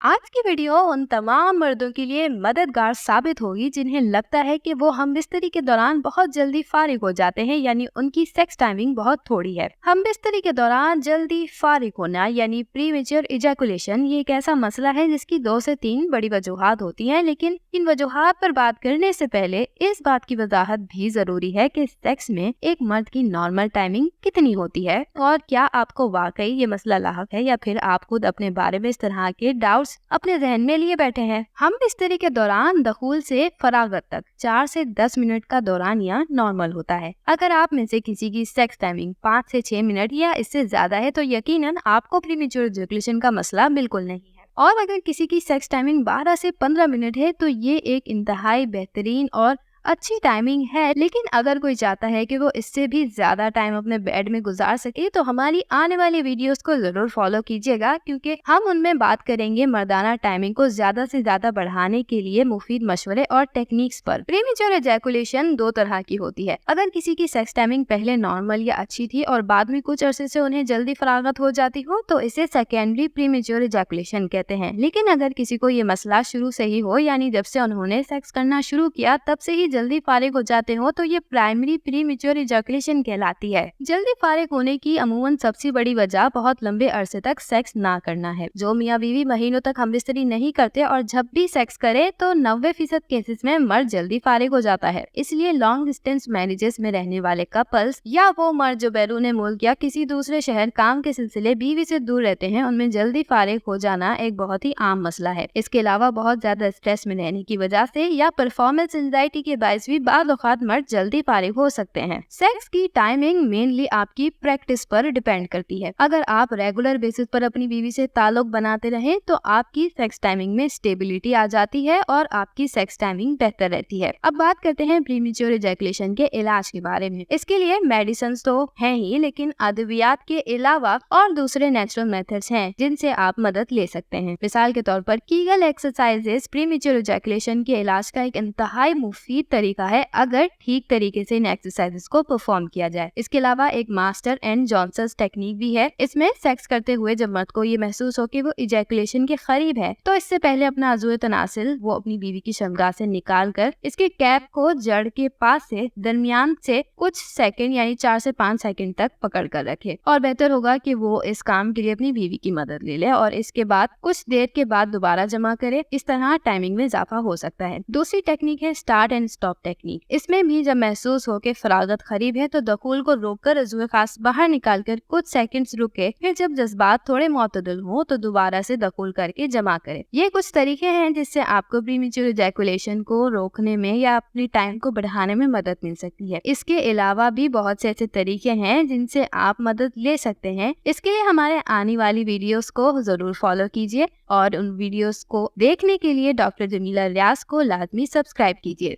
आज की वीडियो उन तमाम मर्दों के लिए मददगार साबित होगी जिन्हें लगता है कि वो हमबिस्तरी के दौरान बहुत जल्दी फारिग हो जाते हैं, यानी उनकी सेक्स टाइमिंग बहुत थोड़ी है। हमबिस्तरी के दौरान जल्दी फारिग होना यानी प्रीमेच्योर इजैकुलेशन ये एक ऐसा मसला है जिसकी 2 से 3 बड़ी वजूहात होती हैं, लेकिन इन वजूहात पर बात करने से पहले इस बात की वजाहत भी जरूरी है कि सेक्स में एक मर्द की नॉर्मल टाइमिंग कितनी होती है और क्या आपको वाकई ये मसला लाहक है या फिर आप खुद अपने बारे में इस तरह के डाउट्स अपने जहन में लिए बैठे हैं। हम बिस्तरी के दौरान दखूल से फरागत तक 4 से 10 मिनट का दौरानिया नॉर्मल होता है। अगर आप में से किसी की सेक्स टाइमिंग 5 से 6 मिनट या इससे ज्यादा है तो यकीनन आपको प्रीमेच्योर इजैकुलेशन का मसला बिल्कुल नहीं है। और अगर किसी की सेक्स टाइमिंग 12 से 15 मिनट है तो ये एक इंतहाई बेहतरीन और अच्छी टाइमिंग है, लेकिन अगर कोई चाहता है कि वो इससे भी ज्यादा टाइम अपने बेड में गुजार सके तो हमारी आने वाली वीडियोस को जरूर फॉलो कीजिएगा, क्योंकि हम उनमें बात करेंगे मर्दाना टाइमिंग को ज्यादा से ज्यादा बढ़ाने के लिए मुफीद मशवरे और टेक्निक्स पर। प्रीमेच्योर इजैकुलेशन 2 तरह की होती है। अगर किसी की सेक्स टाइमिंग पहले नॉर्मल या अच्छी थी और बाद में कुछ अरसे से उन्हें जल्दी फरागत हो जाती हो तो इसे सेकेंडरी प्रीमेच्योर इजैकुलेशन कहते हैं। लेकिन अगर किसी को ये मसला शुरू से ही हो, यानी जब से उन्होंने सेक्स करना शुरू किया तब से ही जल्दी फारिग हो जाते हो, तो ये प्राइमरी प्रीमेच्योर इजैकुलेशन कहलाती है। जल्दी फारिग होने की अमूमन सबसे बड़ी वजह बहुत लंबे अरसे तक सेक्स ना करना है। जो मियाँ बीवी महीनों तक हमबिस्तरी नहीं करते और जब भी सेक्स करे तो 90% केसेस में मर्द जल्दी फारिग हो जाता है। इसलिए लॉन्ग डिस्टेंस मैरिजेस में रहने वाले कपल्स या वो मर्द जो बैरून मुल्क या किसी दूसरे शहर काम के सिलसिले बीवी से दूर रहते हैं, उनमें जल्दी फारिग हो जाना एक बहुत ही आम मसला है। इसके अलावा बहुत ज्यादा स्ट्रेस में रहने की वजह से या परफॉर्मेंस एंजाइटी के बायस भी बाद औक़ात मर्द जल्दी फारिग हो सकते हैं। सेक्स की टाइमिंग मेनली आपकी प्रैक्टिस पर डिपेंड करती है। अगर आप रेगुलर बेसिस पर अपनी बीवी से ताल्लुक बनाते रहें तो आपकी सेक्स टाइमिंग में स्टेबिलिटी आ जाती है और आपकी सेक्स टाइमिंग बेहतर रहती है। अब बात करते हैं प्रीमेच्योर इजैकुलेशन के इलाज के बारे में। इसके लिए मेडिसिन तो हैं ही, लेकिन अद्वियात के अलावा और दूसरे नेचुरल मेथड्स हैं जिनसे आप मदद ले सकते हैं। मिसाल के तौर पर कीगल एक्सरसाइजेस प्रीमेच्योर इजैकुलेशन के इलाज का एक इंतहाई मुफीद तरीका है अगर ठीक तरीके से इन एक्सरसाइजेस को परफॉर्म किया जाए। इसके अलावा एक मास्टर एंड जॉनसन्स टेक्निक भी है। इसमें सेक्स करते हुए जब मर्द को ये महसूस हो कि वो इजैकुलेशन के करीब है तो इससे पहले अपना अज़ूए तनासिल वो अपनी बीवी की शर्मगाह से निकाल कर इसके कैप को जड़ के पास से दरमियान से कुछ सेकंड यानी 4 से 5 सेकंड तक पकड़ कर रखे। और बेहतर होगा कि वो इस काम के लिए अपनी बीवी की मदद ले ले और इसके बाद कुछ देर के बाद दोबारा जमा करे। इस तरह टाइमिंग में इजाफा हो सकता है। दूसरी टेक्निक है स्टार्ट एंड स्टॉप टेक्निक। इसमें भी जब महसूस हो कि फरागत करीब है तो दखूल को रोककर अज़ूए खास बाहर निकालकर कुछ सेकंड्स रुके, फिर जब जज्बात थोड़े मुतदल हो तो दोबारा से दखूल करके जमा करें। ये कुछ तरीके हैं जिससे आपको प्रीमेच्योर इजैकुलेशन को रोकने में या अपनी टाइम को बढ़ाने में मदद मिल सकती है। इसके अलावा भी बहुत से ऐसे तरीके हैं जिनसे आप मदद ले सकते हैं। इसके लिए हमारे आने वाली वीडियोस को जरूर फॉलो कीजिए और उन वीडियोस को देखने के लिए डॉक्टर जमीला रियाज को लाजमी सब्सक्राइब कीजिए।